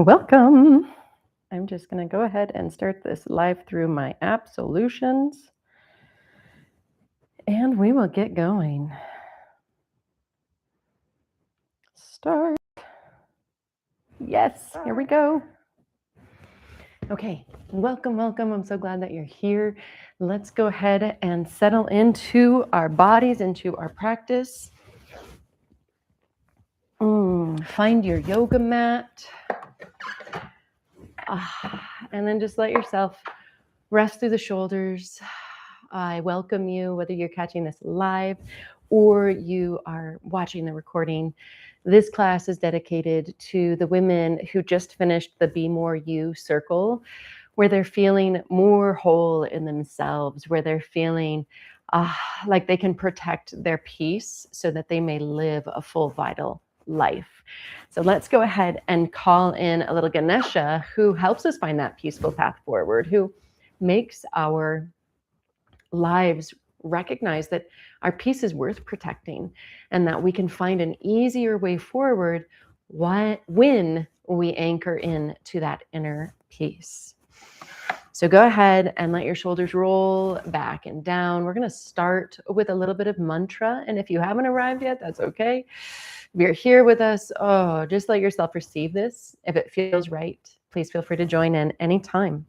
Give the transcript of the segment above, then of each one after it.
Welcome. I'm just going to go ahead and start this live through my app solutions, and we will get going. Start. Yes, here we go. Okay, welcome. I'm so glad that you're here. Let's go ahead and settle into our bodies, into our practice. Find your yoga mat. And then just let yourself rest through the shoulders. I welcome you, whether you're catching this live or you are watching the recording. This class is dedicated to the women who just finished the Be More You circle, where they're feeling more whole in themselves, where they're feeling like they can protect their peace so that they may live a full, vital life. So let's go ahead and call in a little Ganesha who helps us find that peaceful path forward, who makes our lives recognize that our peace is worth protecting and that we can find an easier way forward when we anchor in to that inner peace. So go ahead and let your shoulders roll back and down. We're going to start with a little bit of mantra. And if you haven't arrived yet, that's okay. If you're here with us, just let yourself receive this. If it feels right, please feel free to join in anytime.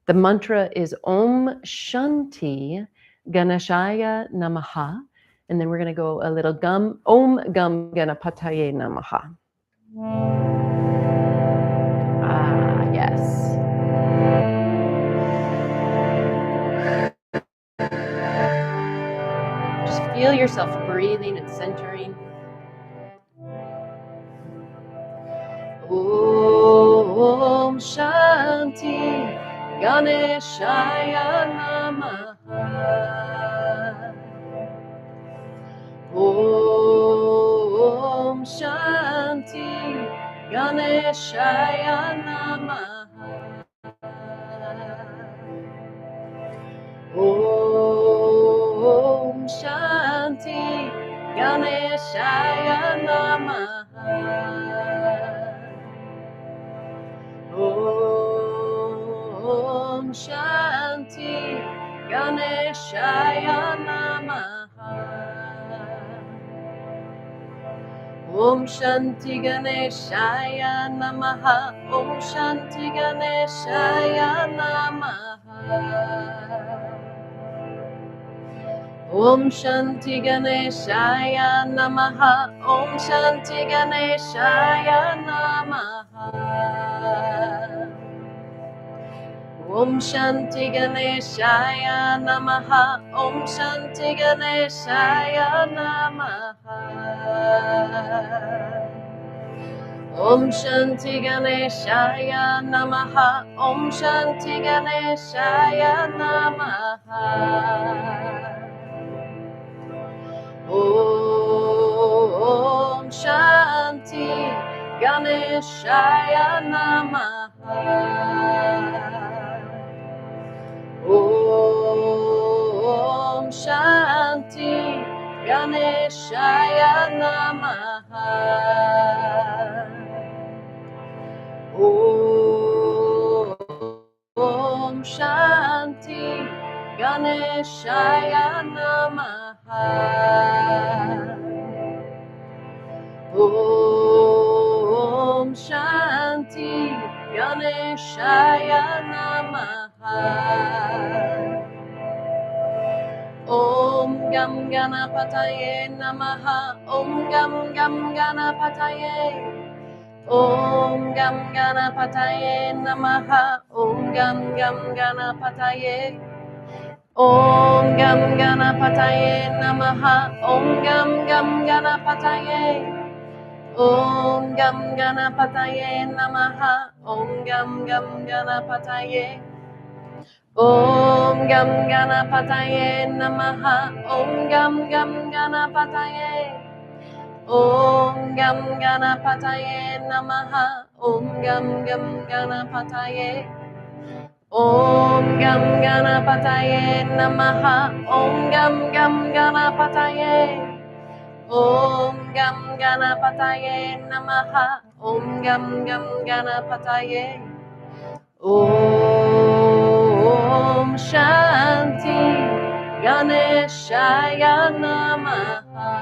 The mantra is Om Shanti Ganeshaya Namaha. And then we're going to go a little Om Gam Ganapataye Namaha. Yes. Just feel yourself breathing and centering. Om Shanti Ganeshaya Namaha. Om Shanti Ganeshaya Namaha. Om Shanti Ganeshaya Namaha. Om Shanti Ganeshaya Namaha. Om Shanti Ganeshaya Namaha. Om Shanti Ganeshaya Namaha. Om Shanti Ganeshaya Namaha. Om Shanti Ganeshaya Namaha. Om Shanti Ganeshaya Namaha. Om Shanti Ganeshaya Namaha. Om Shanti Ganeshaya Namaha. Om Shanti Ganeshaya Namaha. Om Shanti Ganeshaya Namaha. Om Shanti Ganeshaya Namaha. Om Shanti Ganeshaya Namaha. Om Shanti Ganeshaya Namaha. Om Gam Ganapataye Namaha. Om Gam Ganapataye. Om Gam Ganapataye Namaha. Om Gam Ganapataye. Om Gam Ganapataye Namaha. Om Gam Ganapataye. Om Gam Ganapataye Namaha. Om Gam Ganapataye. Om Gam Ganapataye Namaha. Om Gam Ganapataye. Om Gam Ganapataye Namaha. Om Gam Ganapataye. Om Gam Ganapataye Namaha. Om Gam Ganapataye. Om Gam Ganapataye Namaha. Om Gam Gam Ganapataye. Om Shanti Ganeshaya Namaha.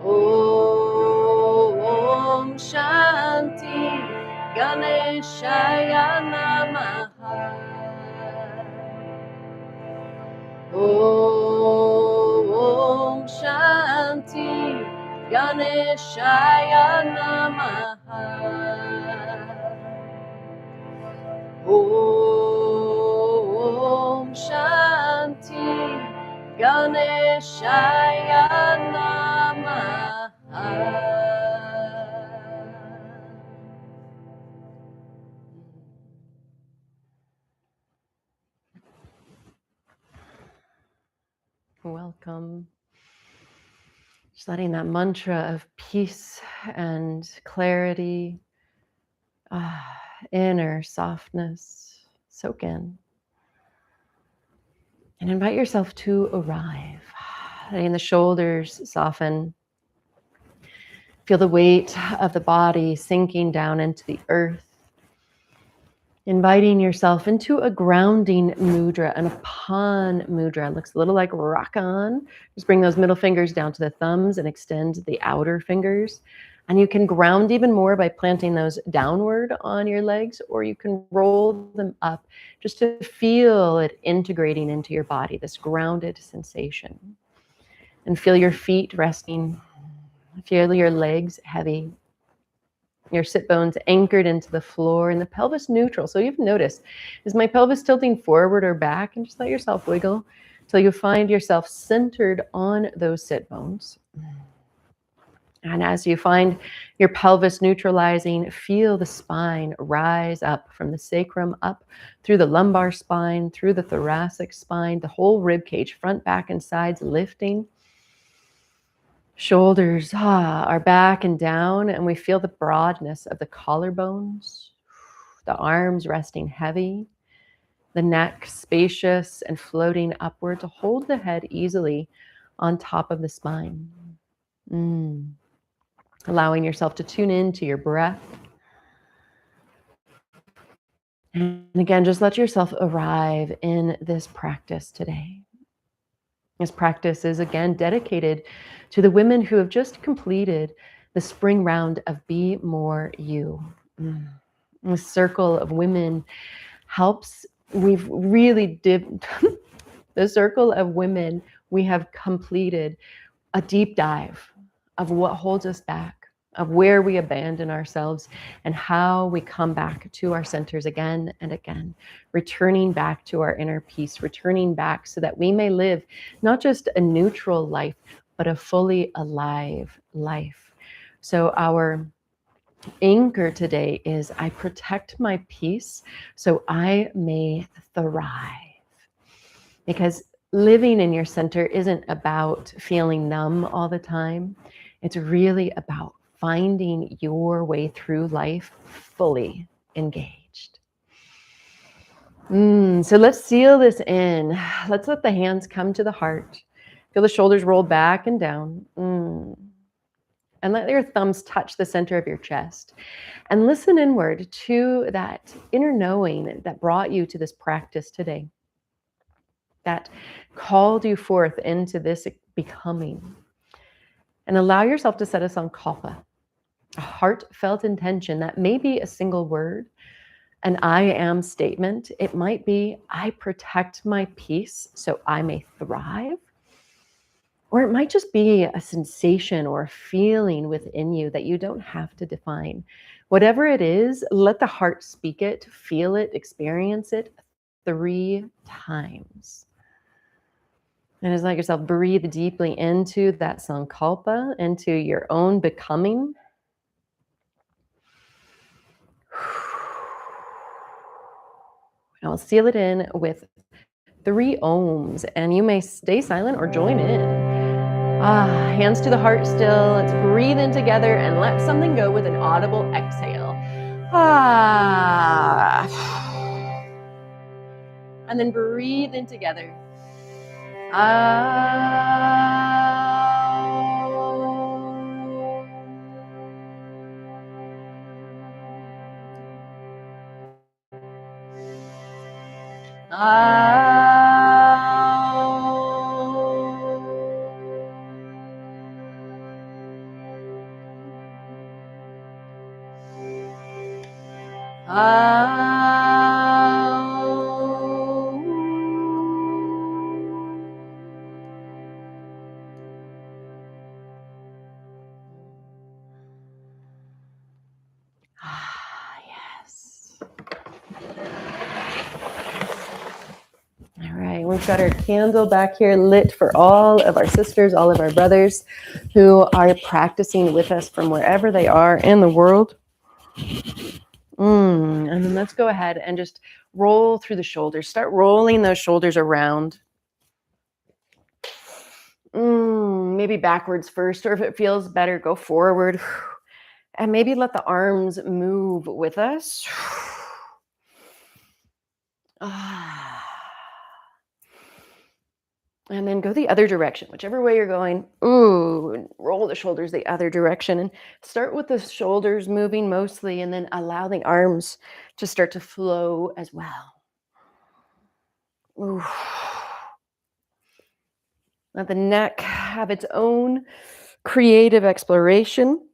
Om Shanti Ganeshaya Namaha. Om Shanti Ganeshaya Namaha. Om Shanti Ganeshaya Namaha. Welcome. Just letting that mantra of peace and clarity, inner softness soak in. And invite yourself to arrive. Letting the shoulders soften. Feel the weight of the body sinking down into the earth. Inviting yourself into a grounding mudra, an upon mudra. It looks a little like rock on. Just bring those middle fingers down to the thumbs and extend the outer fingers. And you can ground even more by planting those downward on your legs, or you can roll them up just to feel it integrating into your body, this grounded sensation. And feel your feet resting. Feel your legs heavy. Your sit bones anchored into the floor and the pelvis neutral. So you've noticed, is my pelvis tilting forward or back? And just let yourself wiggle until you find yourself centered on those sit bones. And as you find your pelvis neutralizing, feel the spine rise up from the sacrum up through the lumbar spine, through the thoracic spine, the whole rib cage, front, back, and sides lifting. Shoulders are back and down, and we feel the broadness of the collarbones, the arms resting heavy, the neck spacious and floating upward to hold the head easily on top of the spine. Allowing yourself to tune into your breath. And again, just let yourself arrive in this practice today. This practice is again dedicated to the women who have just completed the spring round of Be More You. The circle of women helps, we've really dipped, the circle of women, we have completed a deep dive of what holds us back, of where we abandon ourselves and how we come back to our centers again and again, returning back to our inner peace, returning back so that we may live not just a neutral life, but a fully alive life. So our anchor today is I protect my peace so I may thrive. Because living in your center isn't about feeling numb all the time. It's really about finding your way through life fully engaged. So let's seal this in. Let's let the hands come to the heart. Feel the shoulders roll back and down. And let your thumbs touch the center of your chest. And listen inward to that inner knowing that brought you to this practice today, that called you forth into this becoming. And allow yourself to set a sankalpa, a heartfelt intention that may be a single word, an I am statement. It might be, I protect my peace so I may thrive. Or it might just be a sensation or a feeling within you that you don't have to define. Whatever it is, let the heart speak it, feel it, experience it 3 times. And just let yourself breathe deeply into that sankalpa, into your own becoming. And I'll seal it in with 3 ohms, and you may stay silent or join in. Hands to the heart still. Let's breathe in together and let something go with an audible exhale. And then breathe in together. Yes. All right, we've got our candle back here lit for all of our sisters, all of our brothers who are practicing with us from wherever they are in the world. And then let's go ahead and just roll through the shoulders. Start rolling those shoulders around. Maybe backwards first, or if it feels better, go forward. And maybe let the arms move with us. And then go the other direction, whichever way you're going. Roll the shoulders the other direction and start with the shoulders moving mostly, and then allow the arms to start to flow as well. Let the neck have its own creative exploration.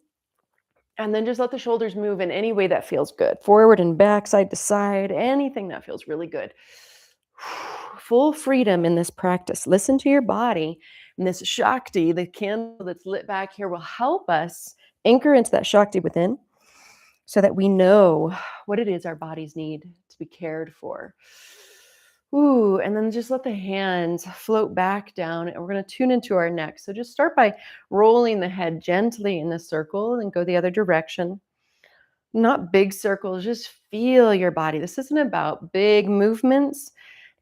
And then just let the shoulders move in any way that feels good. Forward and back, side to side, anything that feels really good. Full freedom in this practice. Listen to your body. And this Shakti, the candle that's lit back here, will help us anchor into that Shakti within so that we know what it is our bodies need to be cared for. And then just let the hands float back down, and we're going to tune into our neck. So just start by rolling the head gently in a circle and go the other direction. Not big circles, just feel your body. This isn't about big movements.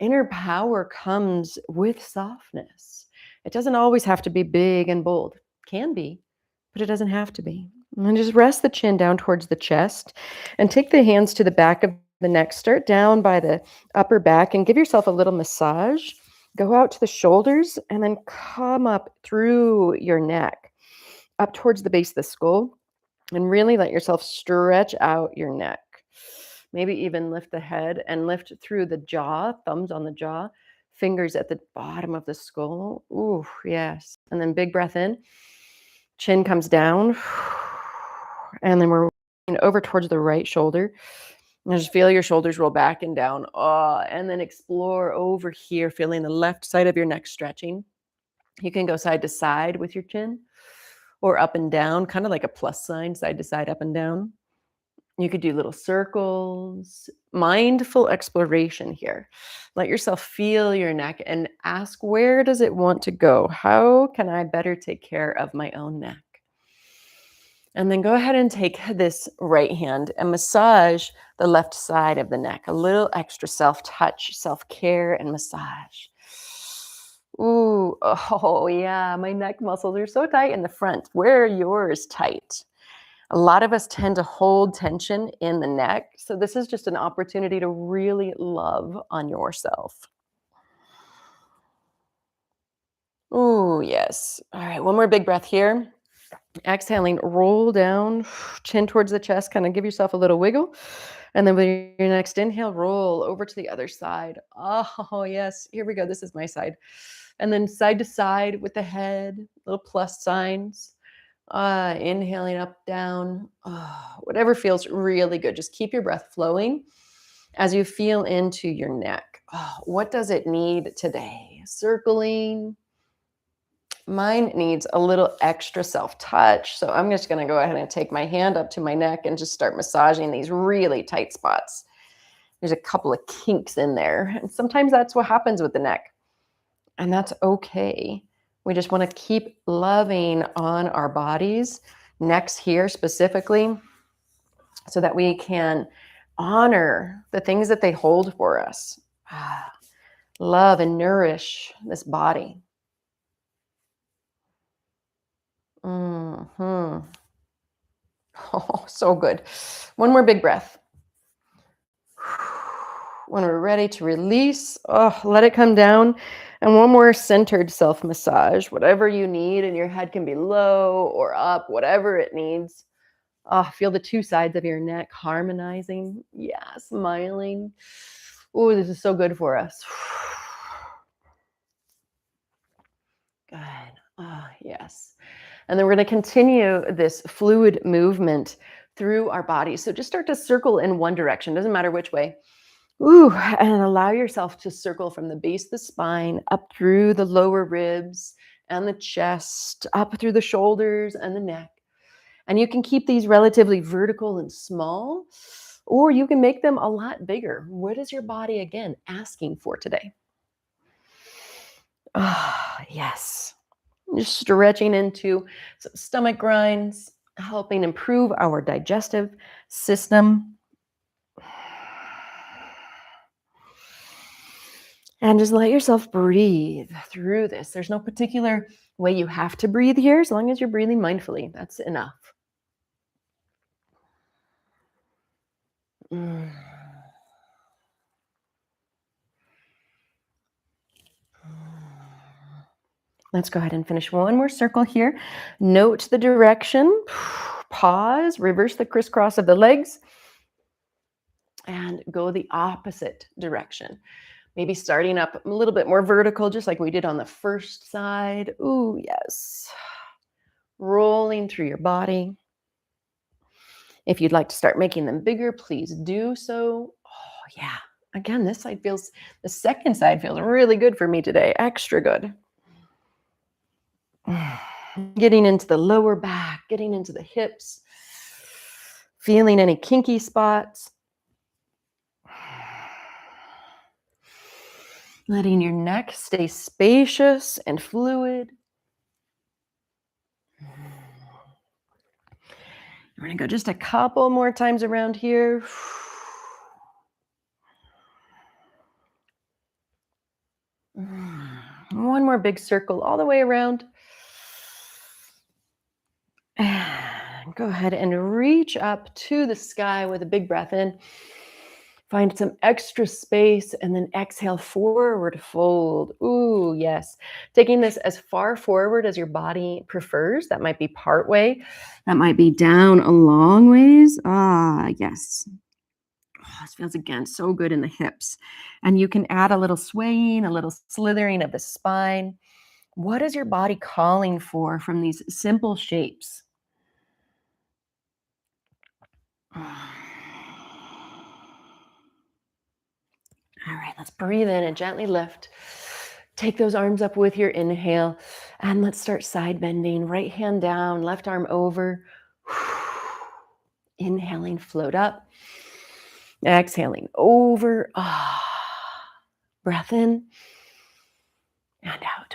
Inner power comes with softness. It doesn't always have to be big and bold. It can be, but it doesn't have to be. And just rest the chin down towards the chest and take the hands to the back of the neck. Start down by the upper back and give yourself a little massage. Go out to the shoulders and then come up through your neck, up towards the base of the skull, and really let yourself stretch out your neck. Maybe even lift the head and lift through the jaw, thumbs on the jaw, fingers at the bottom of the skull. Yes. And then big breath in. Chin comes down. And then we're over towards the right shoulder. And just feel your shoulders roll back and down. And then explore over here, feeling the left side of your neck stretching. You can go side to side with your chin or up and down, kind of like a plus sign, side to side, up and down. You could do little circles, mindful exploration here. Let yourself feel your neck and ask, where does it want to go? How can I better take care of my own neck? And then go ahead and take this right hand and massage the left side of the neck. A little extra self-touch, self-care, and massage. Yeah, my neck muscles are so tight in the front. Where are yours tight? A lot of us tend to hold tension in the neck. So this is just an opportunity to really love on yourself. Yes. All right, one more big breath here. Exhaling, roll down, chin towards the chest, kind of give yourself a little wiggle. And then with your next inhale, roll over to the other side. Yes, here we go. This is my side. And then side to side with the head, little plus signs. Inhaling up, down, whatever feels really good. Just keep your breath flowing as you feel into your neck. What does it need today? Circling. Mine needs a little extra self-touch. So I'm just going to go ahead and take my hand up to my neck and just start massaging these really tight spots. There's a couple of kinks in there. And sometimes that's what happens with the neck. And that's okay. We just want to keep loving on our bodies, necks here specifically, so that we can honor the things that they hold for us. Love and nourish this body. Oh, so good. One more big breath. When we're ready to release, let it come down. And one more centered self massage. Whatever you need, and your head can be low or up, whatever it needs. Feel the two sides of your neck harmonizing. Yeah, smiling. Oh, this is so good for us. Good. Ah, yes. And then we're going to continue this fluid movement through our body. So just start to circle in one direction, doesn't matter which way. Ooh, and allow yourself to circle from the base of the spine up through the lower ribs and the chest, up through the shoulders and the neck. And you can keep these relatively vertical and small, or you can make them a lot bigger. What is your body, again, asking for today? Ah, yes. Just stretching into some stomach grinds, helping improve our digestive system. And just let yourself breathe through this. There's no particular way you have to breathe here. As long as you're breathing mindfully, that's enough. Mm. Let's go ahead and finish one more circle here. Note the direction. Pause. Reverse the crisscross of the legs. And go the opposite direction. Maybe starting up a little bit more vertical, just like we did on the first side. Ooh, yes. Rolling through your body. If you'd like to start making them bigger, please do so. Oh, yeah. Again, the second side feels really good for me today. Extra good. Getting into the lower back, getting into the hips, feeling any kinky spots. Letting your neck stay spacious and fluid. We're going to go just a couple more times around here. One more big circle all the way around. And go ahead and reach up to the sky with a big breath in. Find some extra space and then exhale, forward fold. Ooh, yes. Taking this as far forward as your body prefers. That might be part way. That might be down a long ways. Ah, yes. Oh, this feels, again, so good in the hips. And you can add a little swaying, a little slithering of the spine. What is your body calling for from these simple shapes? All right, let's breathe in and gently lift. Take those arms up with your inhale, and let's start side bending. Right hand down, left arm over. Inhaling, float up. Exhaling, over. Breath in and out.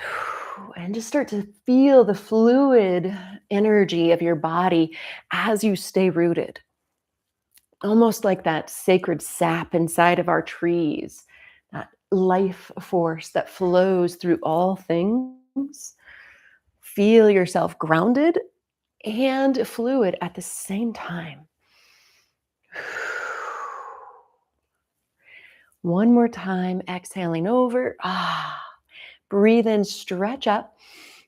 And just start to feel the fluid energy of your body as you stay rooted. Almost like that sacred sap inside of our trees, that life force that flows through all things. Feel yourself grounded and fluid at the same time. One more time, exhaling over. Breathe in, stretch up.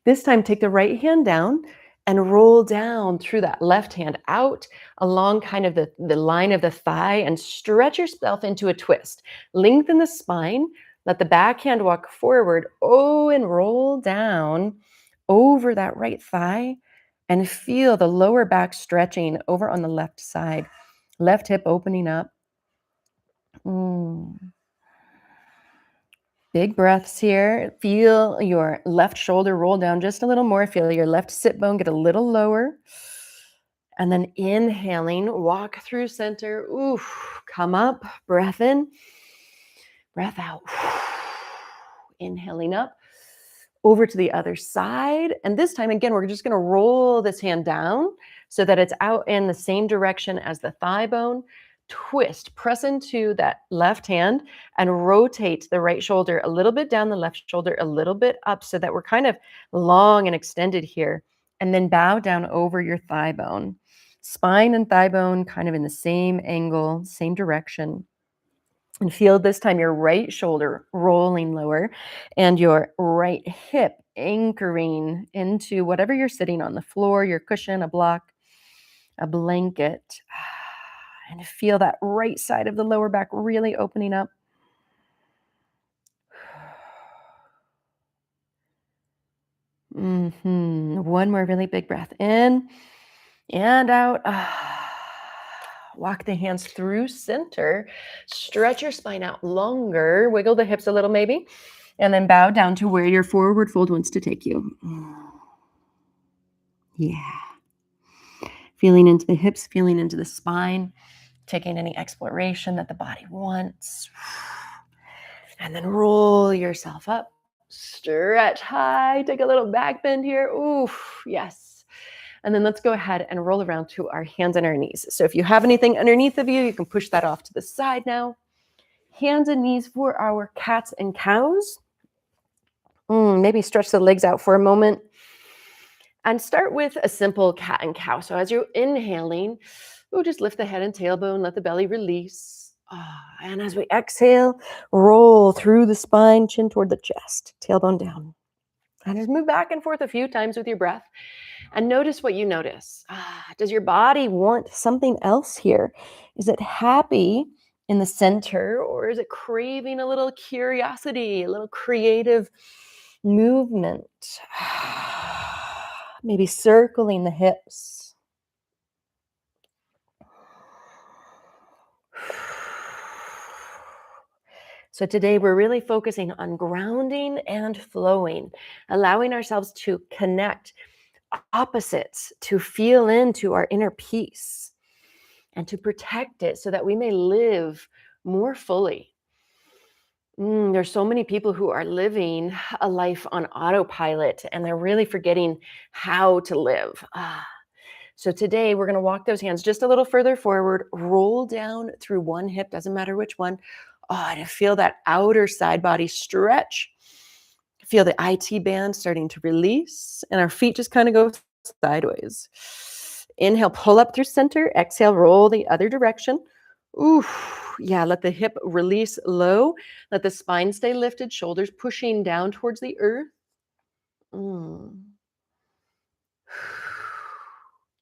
This time, take the right hand down and roll down through that left hand out along kind of the line of the thigh and stretch yourself into a twist. Lengthen the spine. Let the back hand walk forward. Oh, and roll down over that right thigh and feel the lower back stretching over on the left side. Left hip opening up. Big breaths here. Feel your left shoulder roll down just a little more. Feel your left sit bone get a little lower. And then inhaling, walk through center. Oof, come up, breath in, breath out. Inhaling up, over to the other side. And this time, again, we're just going to roll this hand down so that it's out in the same direction as the thigh bone. Twist, press into that left hand and rotate the right shoulder a little bit down, the left shoulder a little bit up so that we're kind of long and extended here. And then bow down over your thigh bone. Spine and thigh bone kind of in the same angle, same direction. And feel this time your right shoulder rolling lower and your right hip anchoring into whatever you're sitting on, the floor, your cushion, a block, a blanket. And feel that right side of the lower back really opening up. One more really big breath in and out. Walk the hands through center. Stretch your spine out longer. Wiggle the hips a little maybe. And then bow down to where your forward fold wants to take you. Yeah. Feeling into the hips, feeling into the spine. Taking any exploration that the body wants. And then roll yourself up. Stretch high. Take a little back bend here. Oof, yes. And then let's go ahead and roll around to our hands and our knees. So if you have anything underneath of you, you can push that off to the side now. Hands and knees for our cats and cows. Maybe stretch the legs out for a moment. And start with a simple cat and cow. So as you're inhaling, just lift the head and tailbone, let the belly release. And as we exhale, roll through the spine, chin toward the chest, tailbone down. And just move back and forth a few times with your breath. And notice what you notice. Does your body want something else here? Is it happy in the center, or is it craving a little curiosity, a little creative movement? Maybe circling the hips. So today we're really focusing on grounding and flowing, allowing ourselves to connect opposites, to feel into our inner peace and to protect it so that we may live more fully. There's so many people who are living a life on autopilot and they're really forgetting how to live. So today we're going to walk those hands just a little further forward, roll down through one hip, doesn't matter which one. To feel that outer side body stretch. Feel the IT band starting to release and our feet just kind of go sideways. Inhale, pull up through center. Exhale, roll the other direction. Yeah, let the hip release low. Let the spine stay lifted, shoulders pushing down towards the earth.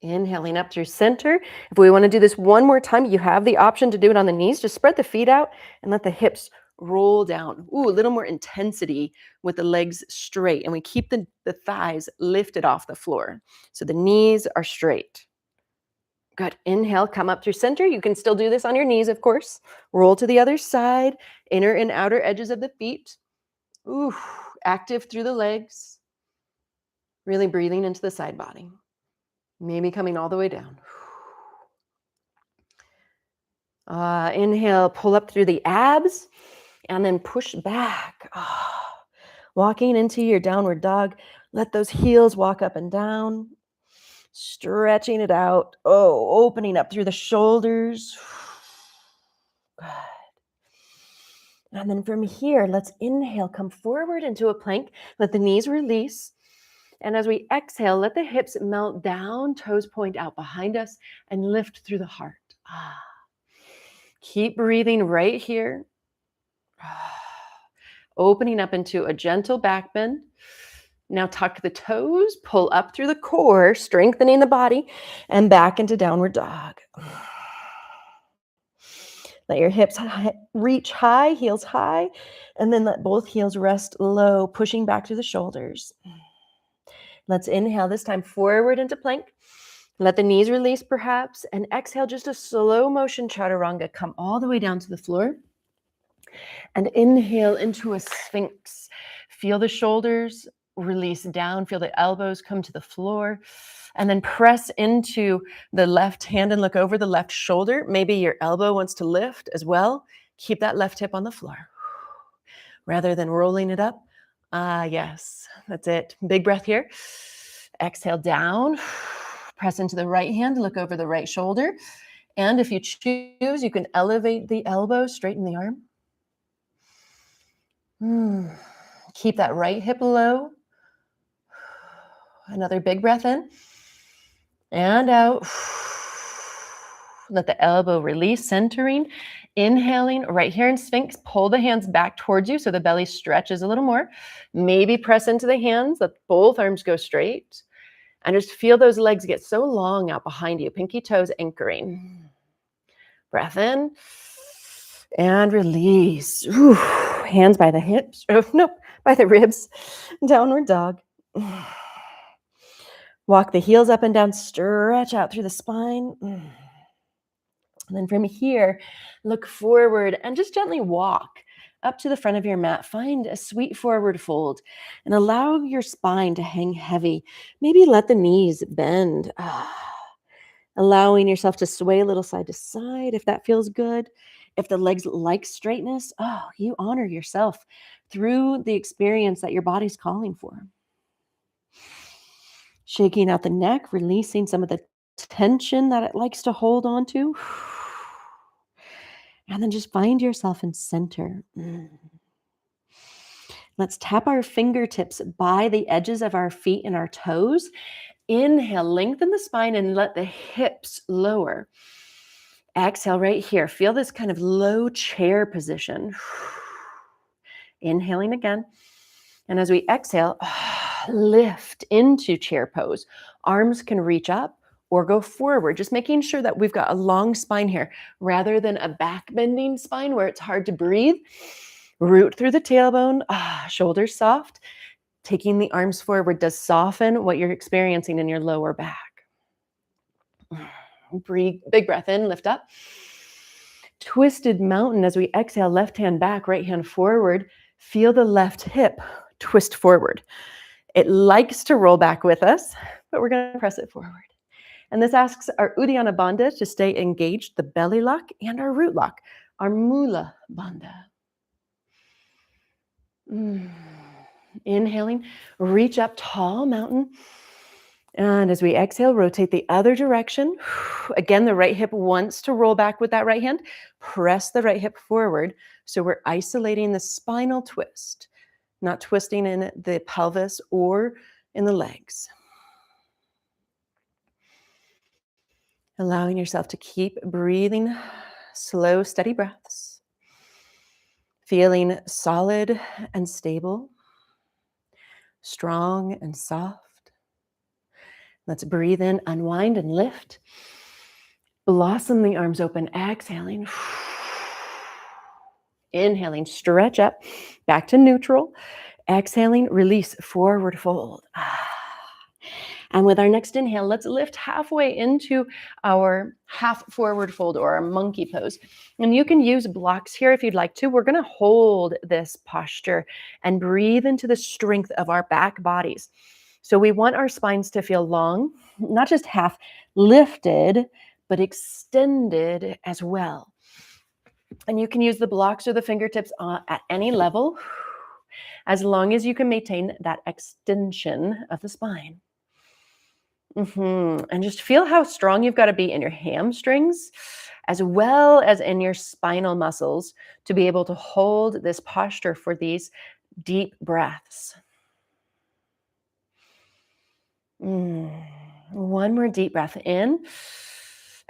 Inhaling up through center. If we want to do this one more time, you have the option to do it on the knees. Just spread the feet out and let the hips roll down. A little more intensity with the legs straight. And we keep the thighs lifted off the floor. So the knees are straight. Good. Inhale, come up through center. You can still do this on your knees, of course. Roll to the other side, inner and outer edges of the feet. Active through the legs. Really breathing into the side body. Maybe coming all the way down. Inhale, pull up through the abs and then push back. Walking into your downward dog. Let those heels walk up and down. Stretching it out. Opening up through the shoulders. Good. And then from here, let's inhale, come forward into a plank. Let the knees release. And as we exhale, let the hips melt down, toes point out behind us, and lift through the heart. Keep breathing right here. Opening up into a gentle back bend. Now tuck the toes, pull up through the core, strengthening the body, and back into downward dog. Let your hips reach high, heels high, and then let both heels rest low, pushing back through the shoulders. Let's inhale this time forward into plank. Let the knees release perhaps, and exhale just a slow motion chaturanga. Come all the way down to the floor. And inhale into a sphinx. Feel the shoulders release down. Feel the elbows come to the floor. And then press into the left hand and look over the left shoulder. Maybe your elbow wants to lift as well. Keep that left hip on the floor. Rather than rolling it up. Yes, that's it. Big breath here. Exhale down. Press into the right hand. Look over the right shoulder. And if you choose, you can elevate the elbow, straighten the arm. Keep that right hip low. Another big breath in. And out. Let the elbow release, centering. Inhaling right here in Sphinx. Pull the hands back towards you so the belly stretches a little more. Maybe press into the hands. Let both arms go straight. And just feel those legs get so long out behind you. Pinky toes anchoring. Breath in. And release. Hands by the hips. By the ribs. Downward dog. Walk the heels up and down, stretch out through the spine. And then from here, look forward and just gently walk up to the front of your mat. Find a sweet forward fold and allow your spine to hang heavy. Maybe let the knees bend. Allowing yourself to sway a little side to side if that feels good. If the legs like straightness, you honor yourself through the experience that your body's calling for. Shaking out the neck, releasing some of the tension that it likes to hold on to. And then just find yourself in center. Let's tap our fingertips by the edges of our feet and our toes. Inhale, lengthen the spine and let the hips lower. Exhale right here. Feel this kind of low chair position. Inhaling again. And as we exhale, lift into chair pose. Arms can reach up or go forward, just making sure that we've got a long spine here rather than a back bending spine where it's hard to breathe. Root through the tailbone, shoulders soft. Taking the arms forward does soften what you're experiencing in your lower back. Breathe, big breath in, lift up. Twisted mountain as we exhale, left hand back, right hand forward. Feel the left hip twist forward. It likes to roll back with us, but we're going to press it forward. And this asks our Uddiyana Bandha to stay engaged, the belly lock, and our root lock, our Mula Bandha. Inhaling, reach up, tall mountain. And as we exhale, rotate the other direction. Again, the right hip wants to roll back with that right hand. Press the right hip forward. So we're isolating the spinal twist, not twisting in the pelvis or in the legs. Allowing yourself to keep breathing slow, steady breaths. Feeling solid and stable, strong and soft. Let's breathe in, unwind and lift. Blossom the arms open, exhaling. Inhaling, stretch up, back to neutral. Exhaling, release, forward fold. And with our next inhale, let's lift halfway into our half forward fold or our monkey pose. And you can use blocks here if you'd like to. We're going to hold this posture and breathe into the strength of our back bodies. So we want our spines to feel long, not just half lifted, but extended as well. And you can use the blocks or the fingertips at any level, as long as you can maintain that extension of the spine. And just feel how strong you've got to be in your hamstrings, as well as in your spinal muscles, to be able to hold this posture for these deep breaths. One more deep breath in.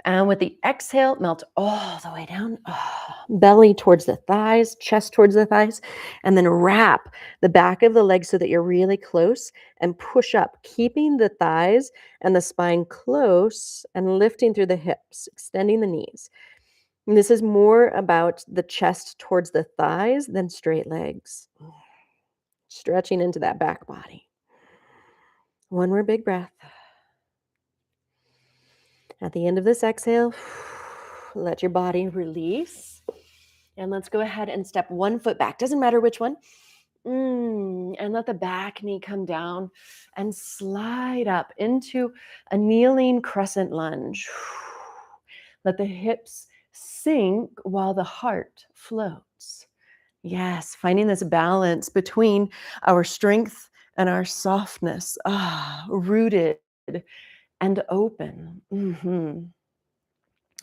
And with the exhale, melt all the way down. Belly towards the thighs, chest towards the thighs. And then wrap the back of the leg so that you're really close and push up, keeping the thighs and the spine close and lifting through the hips, extending the knees. And this is more about the chest towards the thighs than straight legs. Stretching into that back body. One more big breath. At the end of this exhale, let your body release. And let's go ahead and step one foot back. Doesn't matter which one. And let the back knee come down and slide up into a kneeling crescent lunge. Let the hips sink while the heart floats. Yes, finding this balance between our strength and our softness, rooted and open.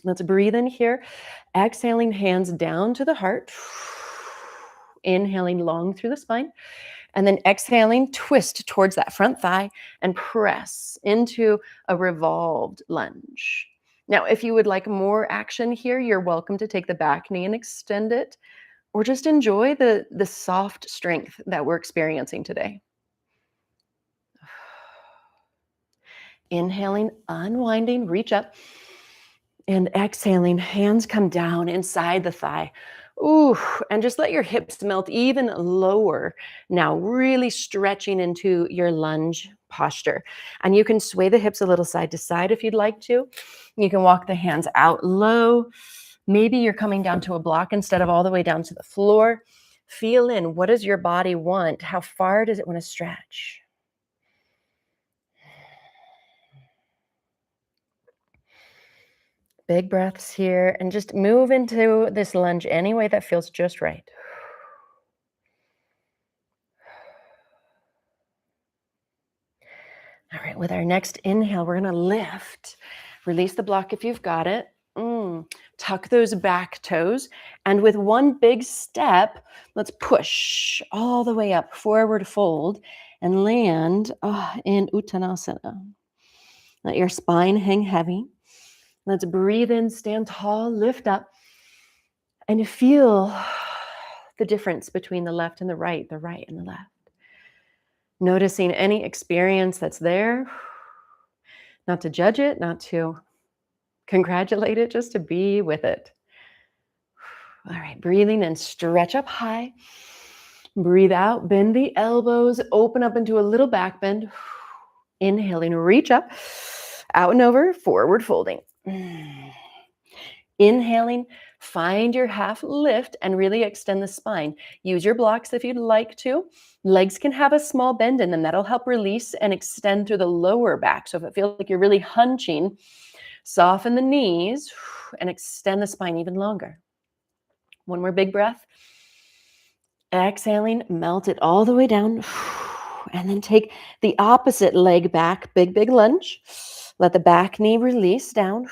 Let's breathe in here. Exhaling, hands down to the heart. Inhaling long through the spine. And then exhaling, twist towards that front thigh and press into a revolved lunge. Now, if you would like more action here, you're welcome to take the back knee and extend it, or just enjoy the soft strength that we're experiencing today. Inhaling, unwinding, reach up. And exhaling, hands come down inside the thigh. And just let your hips melt even lower. Now, really stretching into your lunge posture. And you can sway the hips a little side to side if you'd like to. You can walk the hands out low. Maybe you're coming down to a block instead of all the way down to the floor. Feel in, what does your body want? How far does it want to stretch? Big breaths here, and just move into this lunge any way that feels just right. All right, with our next inhale, we're going to lift. Release the block if you've got it. Tuck those back toes. And with one big step, let's push all the way up, forward fold, and land in Uttanasana. Let your spine hang heavy. Let's breathe in, stand tall, lift up, and feel the difference between the left and the right and the left. Noticing any experience that's there, not to judge it, not to congratulate it, just to be with it. All right, breathing in, stretch up high. Breathe out, bend the elbows, open up into a little back bend. Inhaling, reach up, out and over, forward folding. Inhaling, find your half lift and really extend the spine. Use your blocks if you'd like to. Legs can have a small bend in them. That'll help release and extend through the lower back. So if it feels like you're really hunching, soften the knees and extend the spine even longer. One more big breath. Exhaling, melt it all the way down. And then take the opposite leg back, big lunge. Let the back knee release down.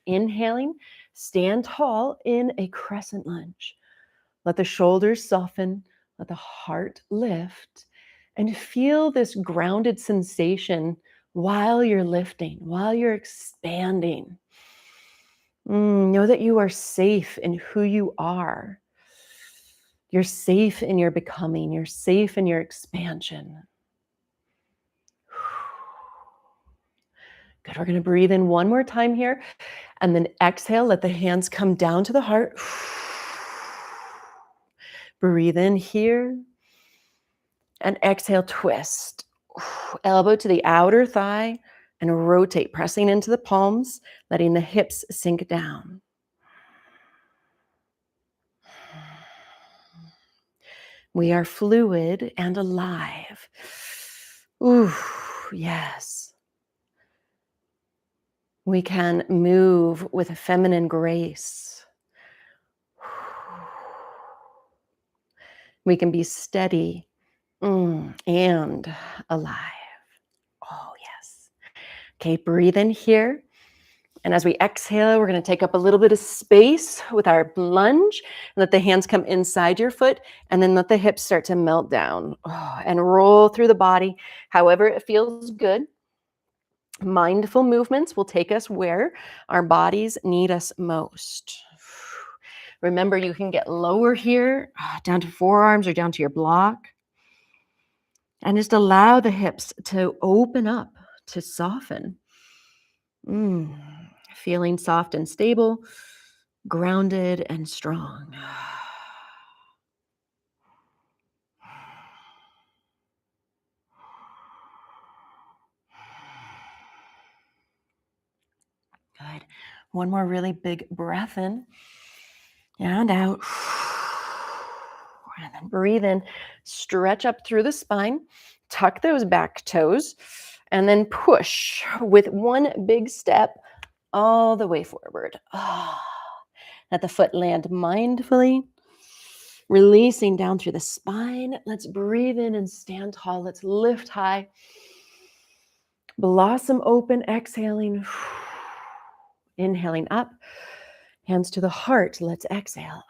Inhaling, stand tall in a crescent lunge. Let the shoulders soften, let the heart lift, and feel this grounded sensation while you're lifting, while you're expanding. Know that you are safe in who you are. You're safe in your becoming. You're safe in your expansion. Good. We're going to breathe in one more time here. And then exhale. Let the hands come down to the heart. Breathe in here. And exhale, twist. Elbow to the outer thigh and rotate, pressing into the palms, letting the hips sink down. We are fluid and alive. Ooh, yes. We can move with a feminine grace. We can be steady and alive. Oh, yes. Okay, breathe in here. And as we exhale, we're going to take up a little bit of space with our lunge. Let the hands come inside your foot, and then let the hips start to melt down and roll through the body, however it feels good. Mindful movements will take us where our bodies need us most. Remember, you can get lower here, down to forearms or down to your block. And just allow the hips to open up, to soften. Feeling soft and stable, grounded and strong. Good. One more really big breath in and out. And then breathe in, stretch up through the spine, tuck those back toes, and then push with one big step all the way forward. Let the foot land mindfully, releasing down through the spine. Let's breathe in and stand tall. Let's lift high. Blossom open, exhaling. Inhaling up, hands to the heart. Let's exhale.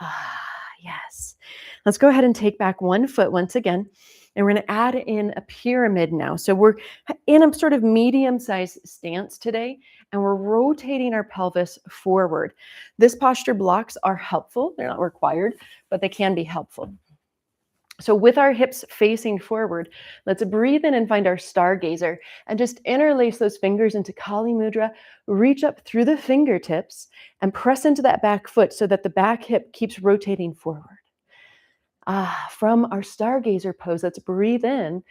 Yes. Let's go ahead and take back one foot once again. And we're going to add in a pyramid now. So we're in a sort of medium-sized stance today, and we're rotating our pelvis forward. This posture blocks are helpful. They're not required, but they can be helpful. So with our hips facing forward, let's breathe in and find our stargazer and just interlace those fingers into Kali Mudra, reach up through the fingertips and press into that back foot so that the back hip keeps rotating forward. From our stargazer pose, let's breathe in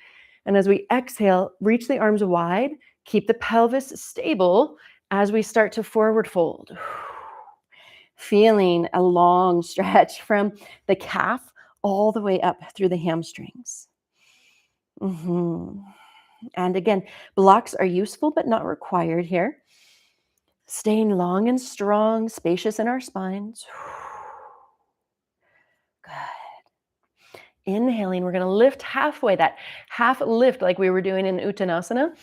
And as we exhale, reach the arms wide, keep the pelvis stable as we start to forward fold. Feeling a long stretch from the calf all the way up through the hamstrings. And again, blocks are useful but not required here. Staying long and strong, spacious in our spines. Good. Inhaling, we're going to lift halfway, that half lift like we were doing in Uttanasana.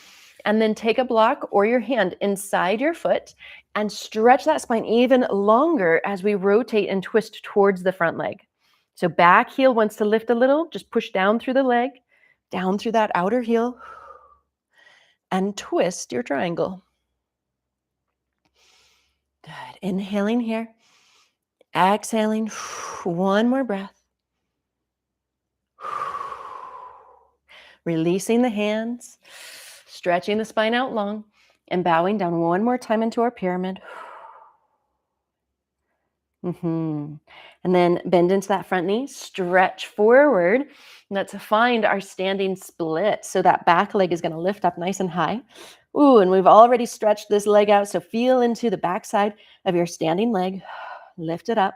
And then take a block or your hand inside your foot and stretch that spine even longer as we rotate and twist towards the front leg. So back heel wants to lift a little, just push down through the leg, down through that outer heel, and twist your triangle. Good. Inhaling here. Exhaling. One more breath. Releasing the hands, stretching the spine out long, and bowing down one more time into our pyramid. And then bend into that front knee, stretch forward. Let's find our standing split. So that back leg is going to lift up nice and high. Ooh, and we've already stretched this leg out. So feel into the back side of your standing leg. Lift it up.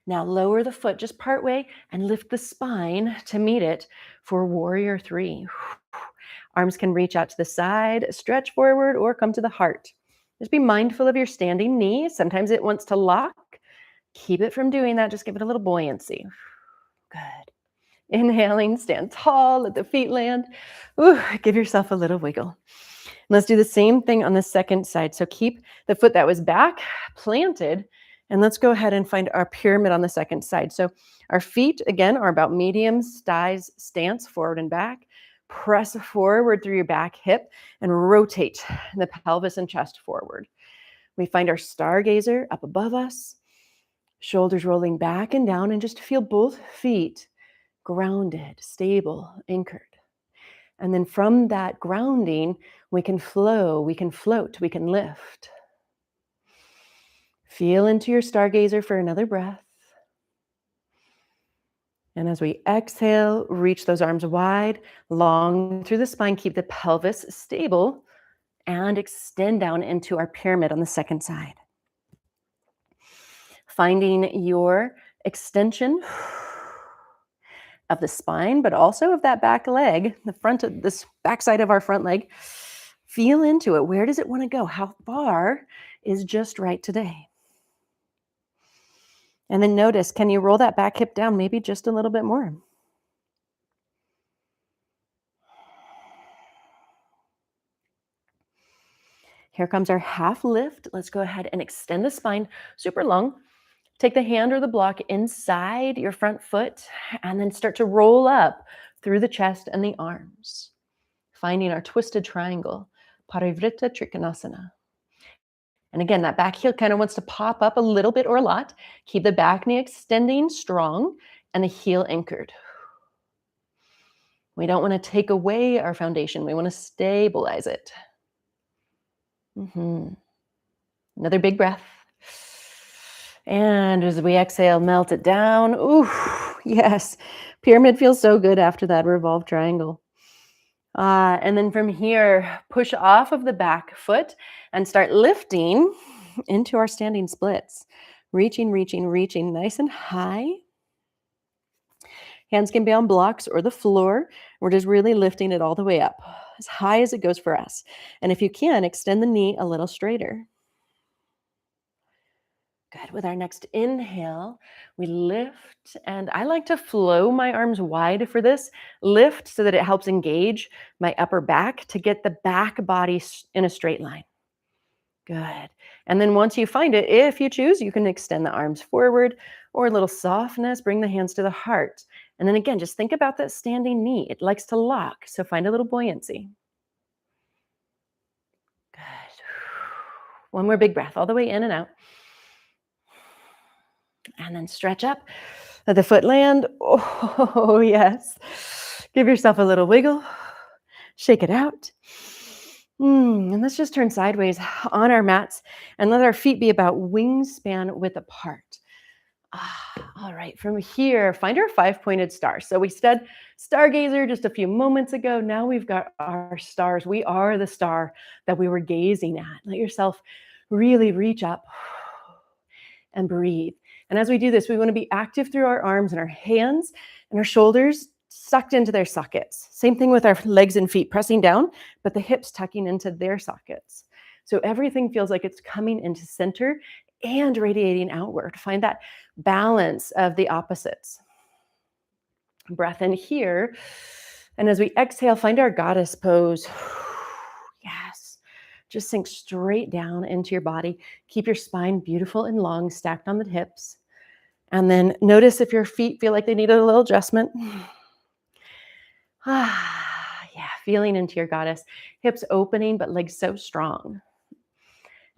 Now lower the foot just part way and lift the spine to meet it for warrior 3. Arms can reach out to the side, stretch forward, or come to the heart. Just be mindful of your standing knee. Sometimes it wants to lock. Keep it from doing that. Just give it a little buoyancy. Good. Inhaling, stand tall, let the feet land. Ooh, give yourself a little wiggle. Let's do the same thing on the second side. So keep the foot that was back planted, and let's go ahead and find our pyramid on the second side. So our feet, again, are about medium thighs stance, forward and back. Press forward through your back hip and rotate the pelvis and chest forward. We find our stargazer up above us, shoulders rolling back and down, and just feel both feet grounded, stable, anchored. And then from that grounding, we can flow, we can float, we can lift. Feel into your stargazer for another breath. And as we exhale, reach those arms wide, long through the spine, keep the pelvis stable, and extend down into our pyramid on the second side. Finding your extension of the spine, but also of that back leg, the front of this back side of our front leg. Feel into it. Where does it want to go? How far is just right today? And then notice, can you roll that back hip down maybe just a little bit more? Here comes our half lift. Let's go ahead and extend the spine super long. Take the hand or the block inside your front foot and then start to roll up through the chest and the arms. Finding our twisted triangle, Parivrtta Trikonasana. And again, that back heel kind of wants to pop up a little bit or a lot. Keep the back knee extending strong and the heel anchored. We don't want to take away our foundation. We want to stabilize it. Another big breath. And as we exhale, melt it down. Ooh, yes. Pyramid feels so good after that revolved triangle. And then from here, push off of the back foot and start lifting into our standing splits. Reaching, reaching, reaching nice and high. Hands can be on blocks or the floor. We're just really lifting it all the way up, as high as it goes for us. And if you can, extend the knee a little straighter. Good. With our next inhale, we lift, and I like to flow my arms wide for this. Lift so that it helps engage my upper back to get the back body in a straight line. Good. And then once you find it, if you choose, you can extend the arms forward or a little softness, bring the hands to the heart. And then again, just think about that standing knee. It likes to lock, so find a little buoyancy. Good. One more big breath all the way in and out. And then stretch up. Let the foot land. Oh, yes. Give yourself a little wiggle. Shake it out. And let's just turn sideways on our mats and let our feet be about wingspan width apart. All right, from here, find our 5-pointed star. So we said stargazer just a few moments ago. Now we've got our stars. We are the star that we were gazing at. Let yourself really reach up and breathe. And as we do this, we want to be active through our arms and our hands and our shoulders sucked into their sockets. Same thing with our legs and feet, pressing down, but the hips tucking into their sockets. So everything feels like it's coming into center and radiating outward. Find that balance of the opposites. Breath in here. And as we exhale, find our goddess pose. Yes. Just sink straight down into your body. Keep your spine beautiful and long, stacked on the hips. And then notice if your feet feel like they need a little adjustment. Yeah, feeling into your goddess. Hips opening, but legs so strong.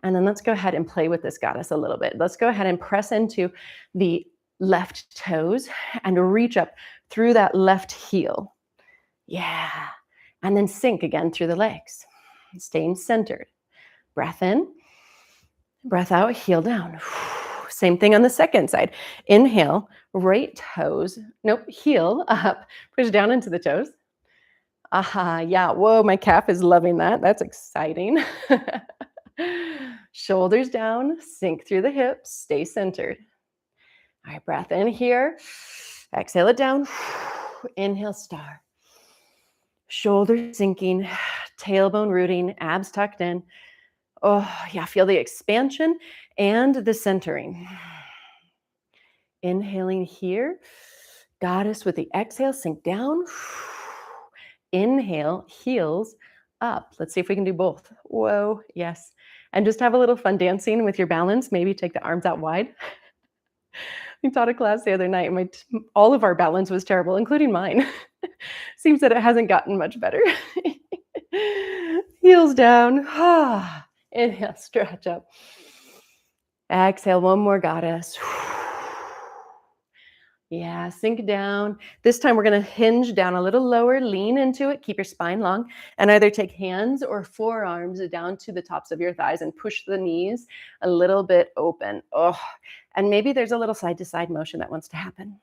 And then let's go ahead and play with this goddess a little bit. Let's go ahead and press into the left toes and reach up through that left heel. Yeah. And then sink again through the legs. Staying centered. Breath in, breath out, heel down. Same thing on the second side. Inhale, right toes, heel up, push down into the toes. Aha, yeah, whoa, my calf is loving that. That's exciting. Shoulders down, sink through the hips, stay centered. All right, breath in here. Exhale it down. Inhale, star. Shoulders sinking, tailbone rooting, abs tucked in. Oh, yeah, feel the expansion and the centering. Inhaling here. Goddess with the exhale, sink down. Inhale, heels up. Let's see if we can do both. Whoa, yes. And just have a little fun dancing with your balance. Maybe take the arms out wide. We taught a class the other night. All of our balance was terrible, including mine. Seems that it hasn't gotten much better. Heels down. Inhale, stretch up. Exhale, one more, goddess. Yeah, sink down. This time we're going to hinge down a little lower, lean into it, keep your spine long, and either take hands or forearms down to the tops of your thighs and push the knees a little bit open. Oh, and maybe there's a little side to side motion that wants to happen.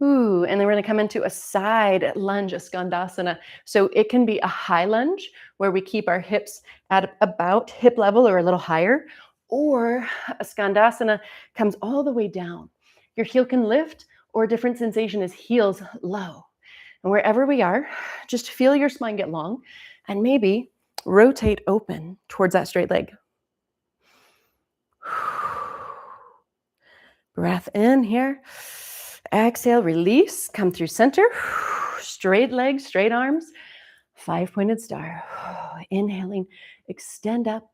Ooh, and then we're going to come into a side lunge, a skandasana. So it can be a high lunge where we keep our hips at about hip level or a little higher, or a skandasana comes all the way down. Your heel can lift, or a different sensation is heels low. And wherever we are, just feel your spine get long and maybe rotate open towards that straight leg. Breath in here. Exhale, release, come through center. Straight legs, straight arms. 5-pointed star. Inhaling, extend up.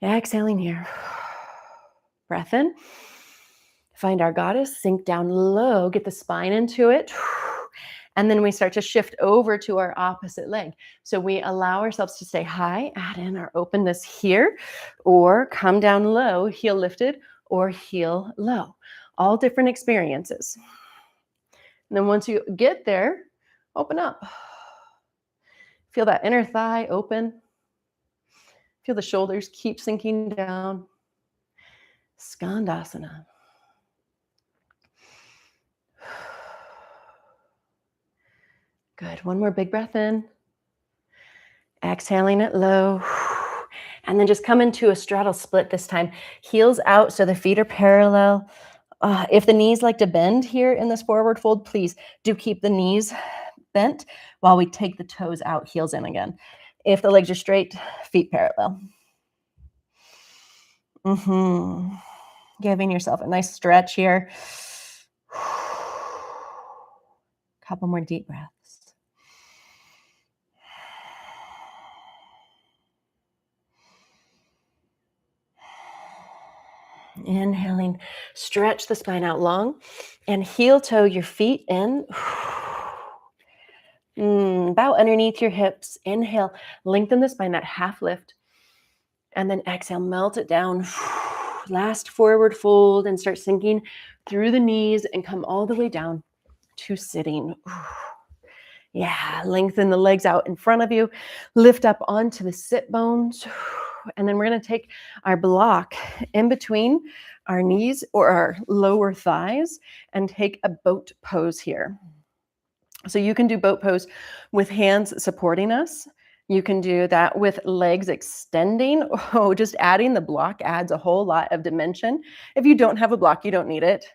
Exhaling here. Breath in. Find our goddess, sink down low, get the spine into it. And then we start to shift over to our opposite leg. So we allow ourselves to stay high, add in our openness here, or come down low, heel lifted, or heel low. All different experiences. And then once you get there, open up. Feel that inner thigh open. Feel the shoulders keep sinking down. Skandasana. Good. One more big breath in. Exhaling it low. And then just come into a straddle split this time. Heels out so the feet are parallel. If the knees like to bend here in this forward fold, please do keep the knees bent while we take the toes out, heels in again. If the legs are straight, feet parallel. Giving yourself a nice stretch here. Couple more deep breaths. Inhaling, stretch the spine out long and heel toe your feet in. Bow underneath your hips. Inhale, lengthen the spine, that half lift. And then exhale, melt it down. Last forward fold and start sinking through the knees and come all the way down to sitting. Yeah, lengthen the legs out in front of you. Lift up onto the sit bones. And then we're going to take our block in between our knees or our lower thighs and take a boat pose here. So you can do boat pose with hands supporting us. You can do that with legs extending. Oh, just adding the block adds a whole lot of dimension. If you don't have a block, you don't need it.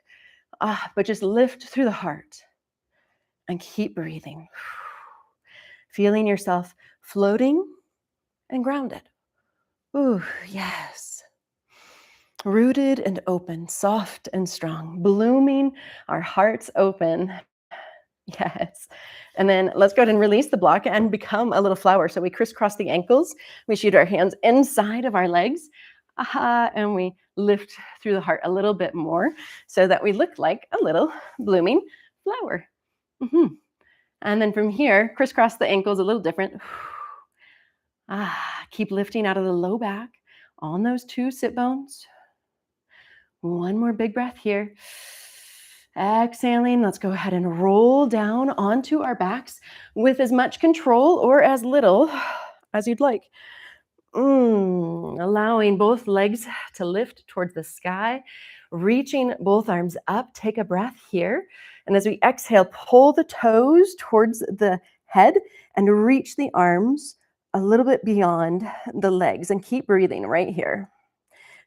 But just lift through the heart and keep breathing. Feeling yourself floating and grounded. Ooh, yes. Rooted and open, soft and strong, blooming, our hearts open. Yes. And then let's go ahead and release the block and become a little flower. So we crisscross the ankles. We shoot our hands inside of our legs. And we lift through the heart a little bit more so that we look like a little blooming flower. Mm-hmm. And then from here, crisscross the ankles a little different. Keep lifting out of the low back on those two sit bones. One more big breath here. Exhaling, let's go ahead and roll down onto our backs with as much control or as little as you'd like. Allowing both legs to lift towards the sky, reaching both arms up. Take a breath here. And as we exhale, pull the toes towards the head and reach the arms a little bit beyond the legs and keep breathing right here.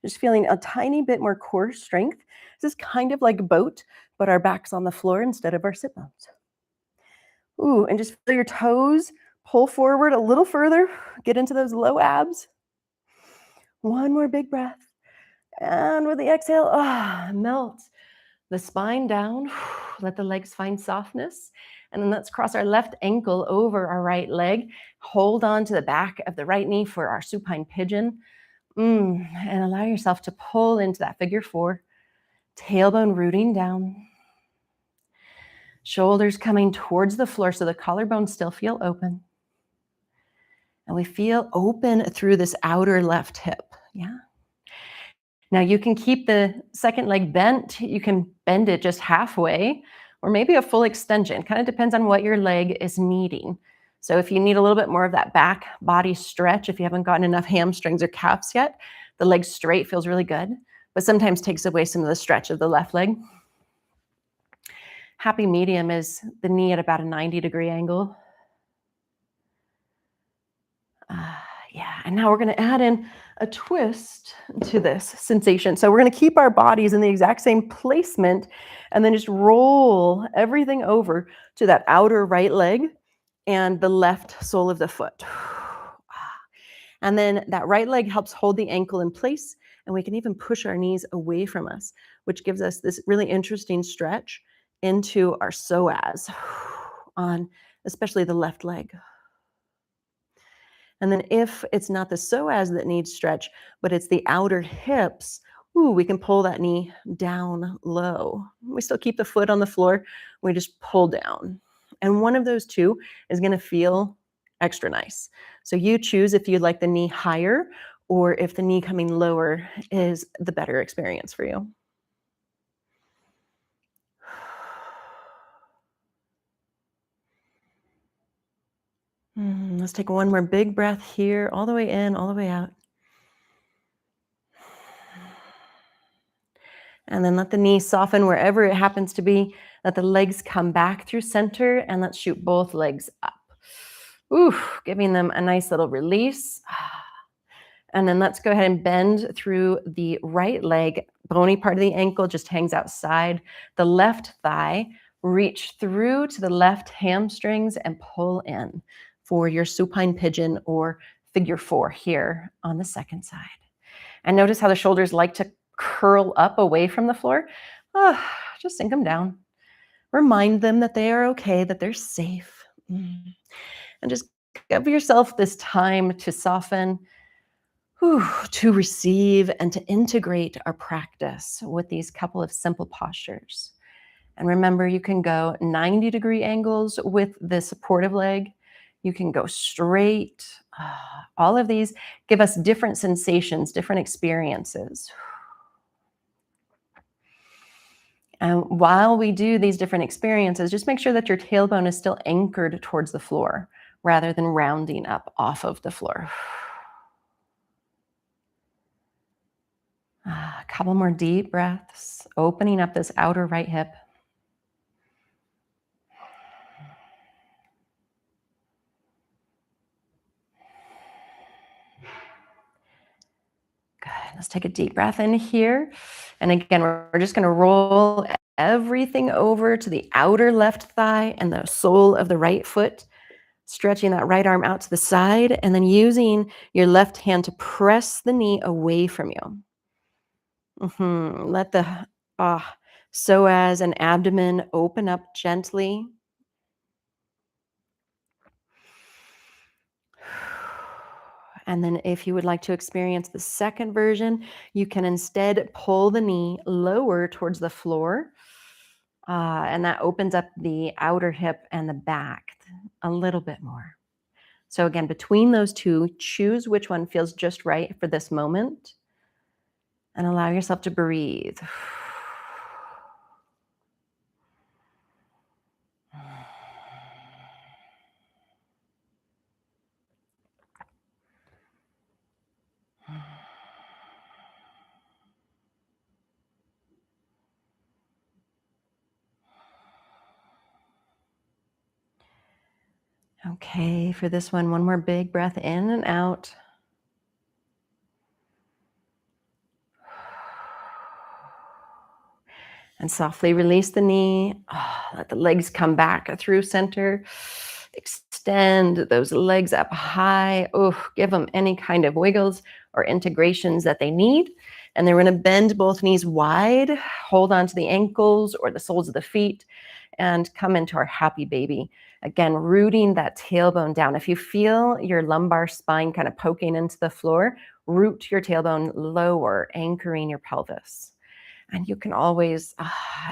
Just feeling a tiny bit more core strength. This is kind of like a boat, but our back's on the floor instead of our sit bones. Ooh, and just feel your toes pull forward a little further. Get into those low abs. One more big breath. And with the exhale, melt the spine down. Let the legs find softness. And then let's cross our left ankle over our right leg. Hold on to the back of the right knee for our supine pigeon. And allow yourself to pull into that figure four. Tailbone rooting down. Shoulders coming towards the floor so the collarbones still feel open. And we feel open through this outer left hip. Yeah. Now you can keep the second leg bent. You can bend it just halfway or maybe a full extension. Kind of depends on what your leg is needing. So if you need a little bit more of that back body stretch, if you haven't gotten enough hamstrings or calves yet, the leg straight feels really good, but sometimes takes away some of the stretch of the left leg. Happy medium is the knee at about a 90-degree angle. And now we're going to add in a twist to this sensation. So we're going to keep our bodies in the exact same placement and then just roll everything over to that outer right leg and the left sole of the foot. And then that right leg helps hold the ankle in place, and we can even push our knees away from us, which gives us this really interesting stretch into our psoas on especially the left leg. And then if it's not the psoas that needs stretch, but it's the outer hips, we can pull that knee down low. We still keep the foot on the floor. We just pull down. And one of those two is going to feel extra nice. So you choose if you'd like the knee higher or if the knee coming lower is the better experience for you. Let's take one more big breath here, all the way in, all the way out. And then let the knee soften wherever it happens to be. Let the legs come back through center, and let's shoot both legs up. Giving them a nice little release. And then let's go ahead and bend through the right leg. Bony part of the ankle just hangs outside. The left thigh, reach through to the left hamstrings and pull in for your supine pigeon or figure four here on the second side. And notice how the shoulders like to curl up away from the floor. Just sink them down. Remind them that they are okay, that they're safe. And just give yourself this time to soften, to receive, and to integrate our practice with these couple of simple postures. And remember, you can go 90-degree angles with the supportive leg. You can go straight. All of these give us different sensations, different experiences. And while we do these different experiences, just make sure that your tailbone is still anchored towards the floor rather than rounding up off of the floor. Couple more deep breaths, opening up this outer right hip. Good. Let's take a deep breath in here. And again, we're just going to roll everything over to the outer left thigh and the sole of the right foot, stretching that right arm out to the side, and then using your left hand to press the knee away from you. Let the psoas and abdomen open up gently. And then if you would like to experience the second version, you can instead pull the knee lower towards the floor. And that opens up the outer hip and the back a little bit more. So again, between those two, choose which one feels just right for this moment and allow yourself to breathe. Okay, for this one more big breath in and out. And softly release the knee. Let the legs come back through center. Extend those legs up high. Give them any kind of wiggles or integrations that they need. And then we're going to bend both knees wide. Hold on to the ankles or the soles of the feet and come into our happy baby. Again, rooting that tailbone down. If you feel your lumbar spine kind of poking into the floor, root your tailbone lower, anchoring your pelvis. And you can always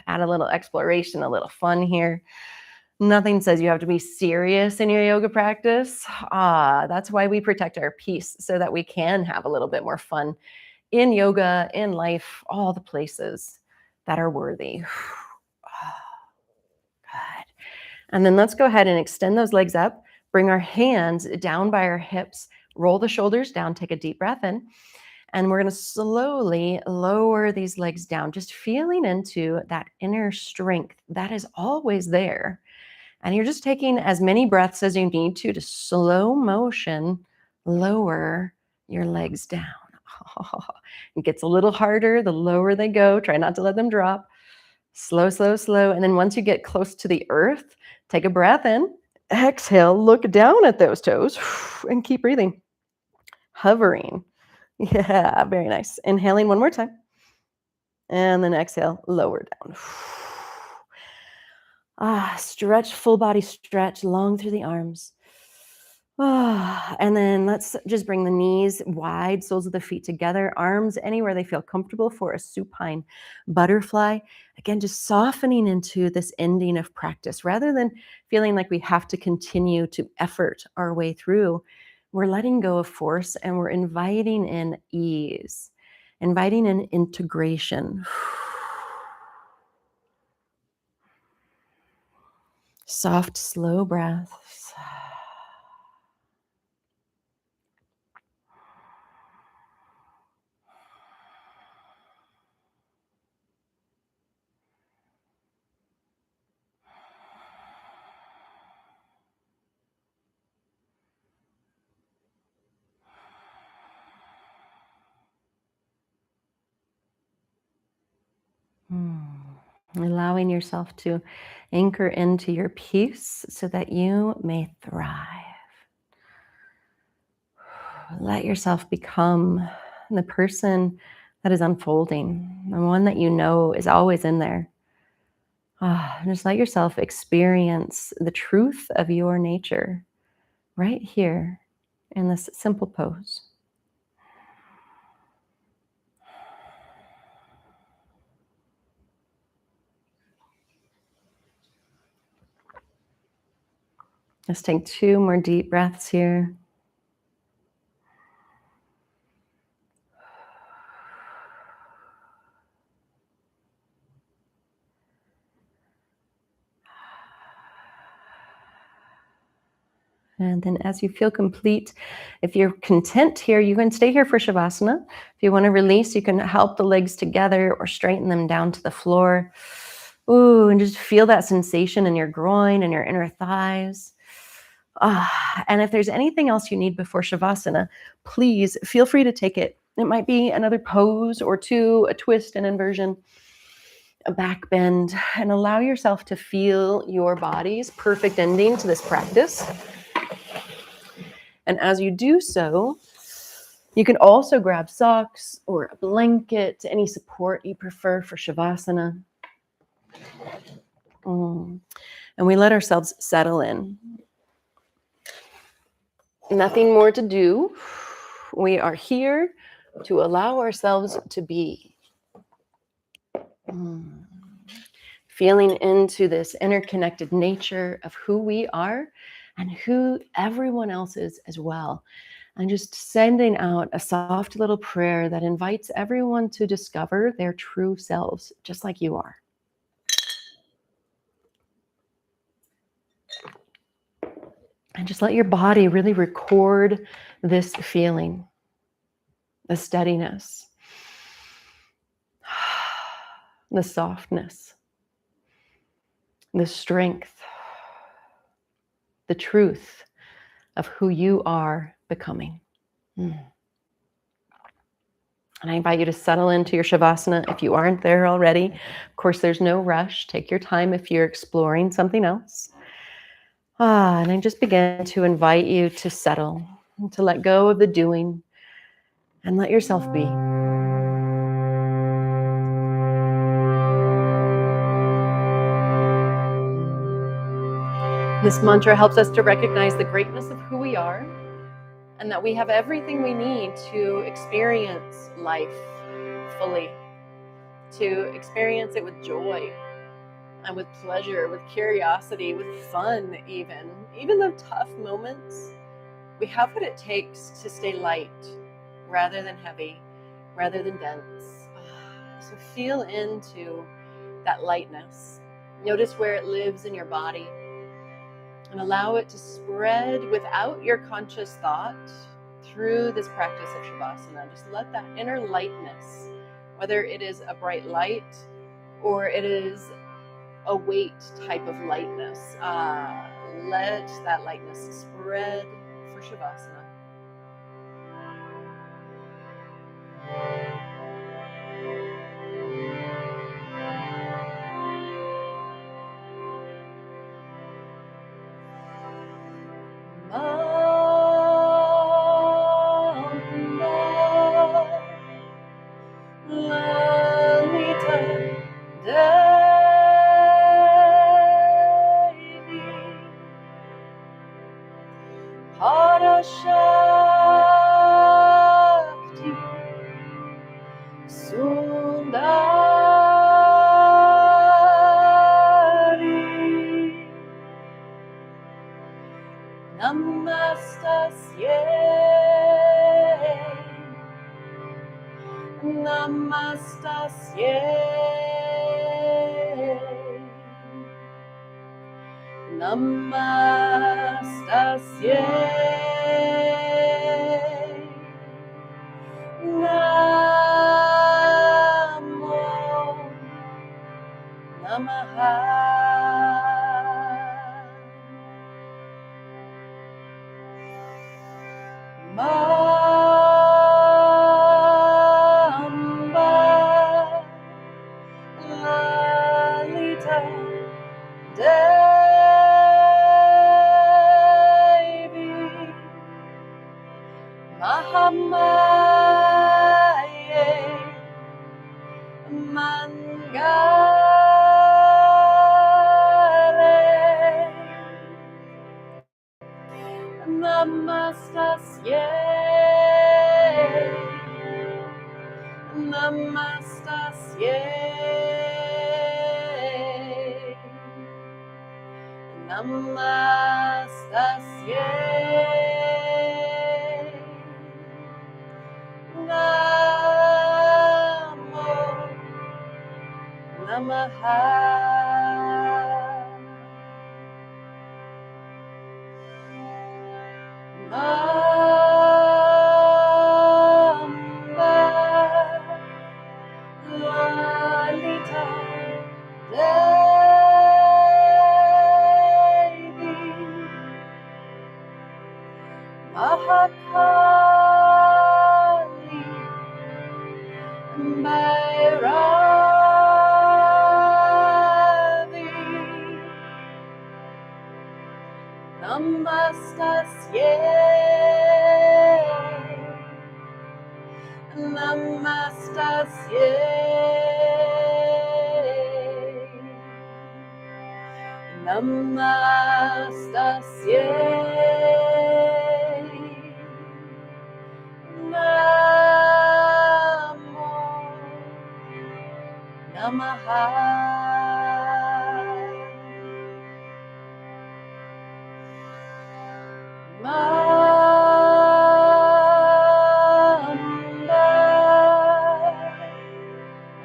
add a little exploration, a little fun here. Nothing says you have to be serious in your yoga practice. That's why we protect our peace, so that we can have a little bit more fun in yoga, in life, all the places that are worthy. Good. And then let's go ahead and extend those legs up. Bring our hands down by our hips. Roll the shoulders down. Take a deep breath in. And we're going to slowly lower these legs down, just feeling into that inner strength that is always there. And you're just taking as many breaths as you need to slow motion lower your legs down. It gets a little harder the lower they go. Try not to let them drop. Slow, slow, slow. And then once you get close to the earth, take a breath in. Exhale, look down at those toes and keep breathing. Hovering. Yeah, very nice. Inhaling one more time. And then exhale, lower down. Stretch, full body stretch, long through the arms. And then let's just bring the knees wide, soles of the feet together, arms anywhere they feel comfortable for a supine butterfly. Again, just softening into this ending of practice rather than feeling like we have to continue to effort our way through. We're letting go of force and we're inviting in ease, inviting in integration. Soft, slow breaths. Allowing yourself to anchor into your peace so that you may thrive. Let yourself become the person that is unfolding, the one that you know is always in there. Just let yourself experience the truth of your nature right here in this simple pose. Let's take 2 more deep breaths here. And then as you feel complete, if you're content here, you can stay here for Shavasana. If you want to release, you can help the legs together or straighten them down to the floor. Ooh, and just feel that sensation in your groin and your inner thighs. And if there's anything else you need before Shavasana, please feel free to take it. It might be another pose or two, a twist, an inversion, a back bend, and allow yourself to feel your body's perfect ending to this practice. And as you do so, you can also grab socks or a blanket, any support you prefer for Shavasana. And we let ourselves settle in. Nothing more to do. We are here to allow ourselves to be. Feeling into this interconnected nature of who we are and who everyone else is as well. And just sending out a soft little prayer that invites everyone to discover their true selves, just like you are. And just let your body really record this feeling, the steadiness, the softness, the strength, the truth of who you are becoming. And I invite you to settle into your Shavasana if you aren't there already. Of course, there's no rush. Take your time if you're exploring something else. And I just begin to invite you to settle, to let go of the doing, and let yourself be. This mantra helps us to recognize the greatness of who we are and that we have everything we need to experience life fully, to experience it with joy and with pleasure, with curiosity, with fun even the tough moments. We have what it takes to stay light rather than heavy, rather than dense. So feel into that lightness. Notice where it lives in your body and allow it to spread without your conscious thought through this practice of Shavasana. Just let that inner lightness, whether it is a bright light or it is a weight type of lightness, let that lightness spread for Shavasana. Lalita, Devi, Parashakti, Sundari, Namastasye, Namastasye, Namastasye, Namo Namaha. Mamba Lalita Devi Mahamaye Mangale Namastasye, Namastasye, Namastasye, Namo Namaha. Namastasye, namastasye, namastasye, namo namaha.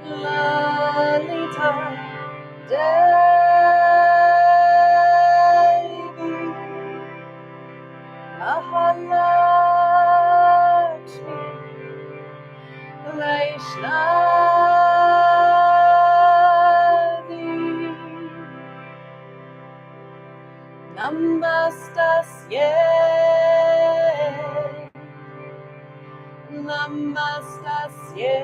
Lalita, Devi, Mahalakshmi, Vaishnavi, Namastasye, Namastasye,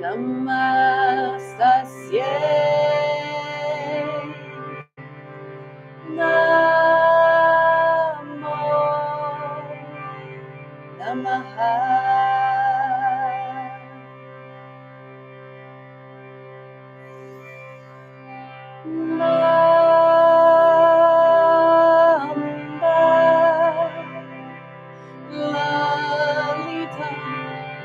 Namastasye, Namo Namaha. Lalita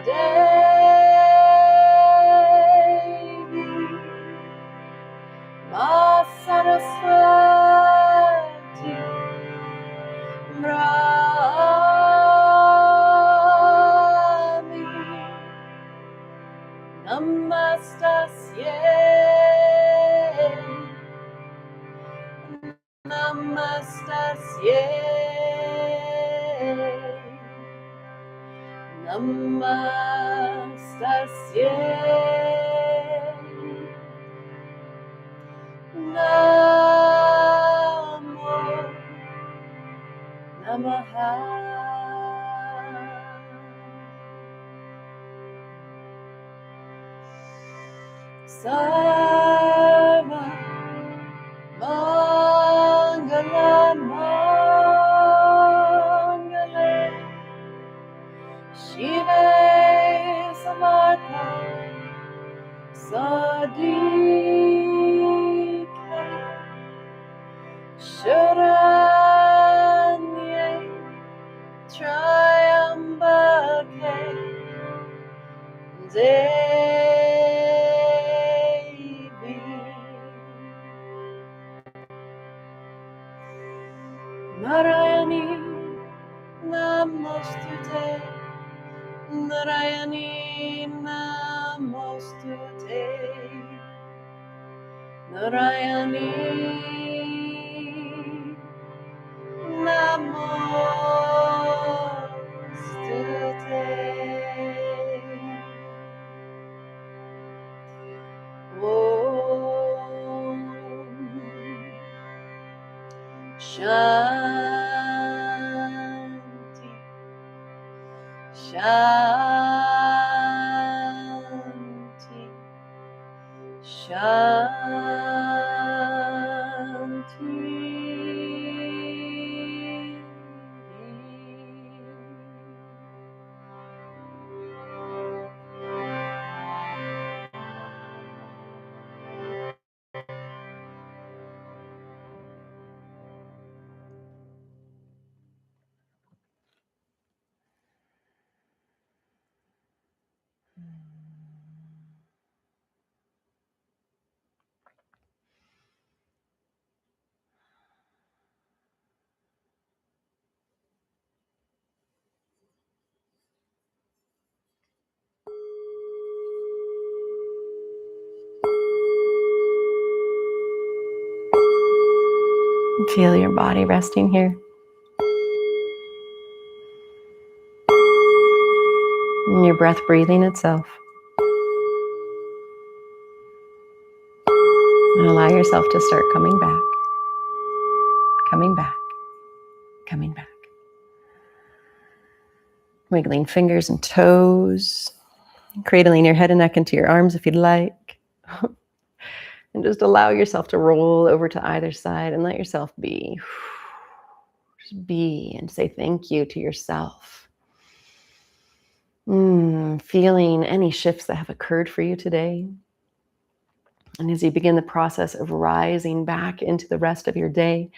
Devi, Ma Saraswati, Brahmi, Namastasye, Namastasye, Namastasye, Namo Namaha. Sarva Mangala Mangale Shive Samartha Sadike Sharanye Triambake Devi Narayani Namostute, Narayani Namostute, Narayani Namostute. Om Shanti, Shanti, Shanti. Feel your body resting here. And your breath breathing itself. And allow yourself to start coming back, coming back, coming back. Wiggling fingers and toes, cradling your head and neck into your arms if you'd like. And just allow yourself to roll over to either side and let yourself be. Just be and say thank you to yourself. Feeling any shifts that have occurred for you today. And as you begin the process of rising back into the rest of your day,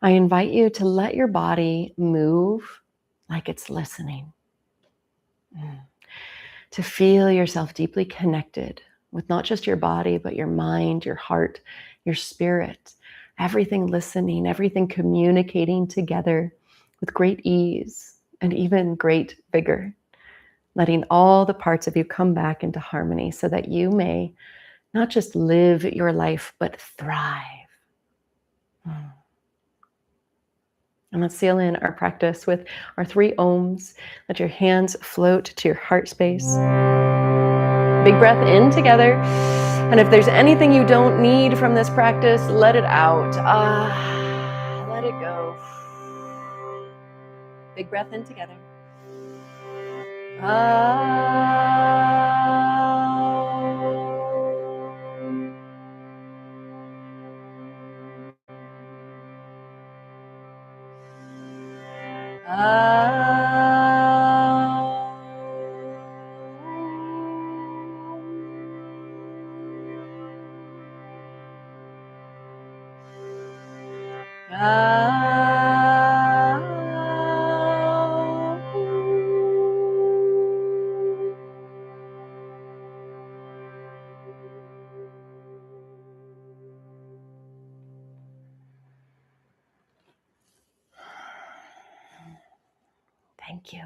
I invite you to let your body move like it's listening. To feel yourself deeply connected with not just your body, but your mind, your heart, your spirit, everything listening, everything communicating together with great ease and even great vigor, letting all the parts of you come back into harmony so that you may not just live your life, but thrive. And let's seal in our practice with our 3 ohms. Let your hands float to your heart space. Big breath in together. And if there's anything you don't need from this practice, let it out. Let it go. Big breath in together. Thank you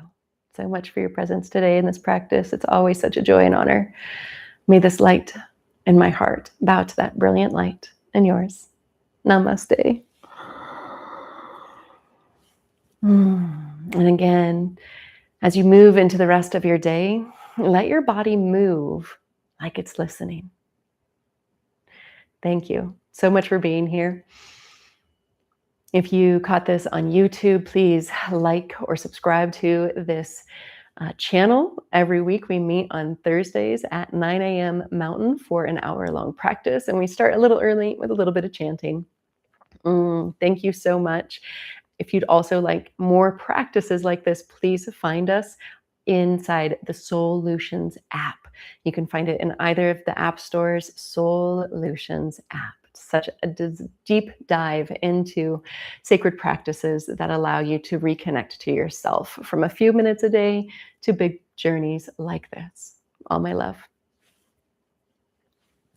so much for your presence today in this practice. It's always such a joy and honor. May this light in my heart bow to that brilliant light in yours. Namaste. And again, as you move into the rest of your day, let your body move like it's listening. Thank you so much for being here. If you caught this on YouTube, please like or subscribe to this channel. Every week we meet on Thursdays at 9 a.m. Mountain for an hour-long practice, and we start a little early with a little bit of chanting. Thank you so much. If you'd also like more practices like this, please find us inside the Soullutions app. You can find it in either of the app stores. Soullutions app. Such a deep dive into sacred practices that allow you to reconnect to yourself from a few minutes a day to big journeys like this. All my love.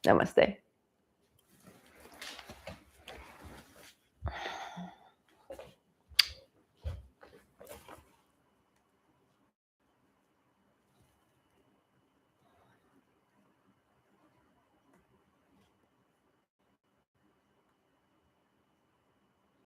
Namaste.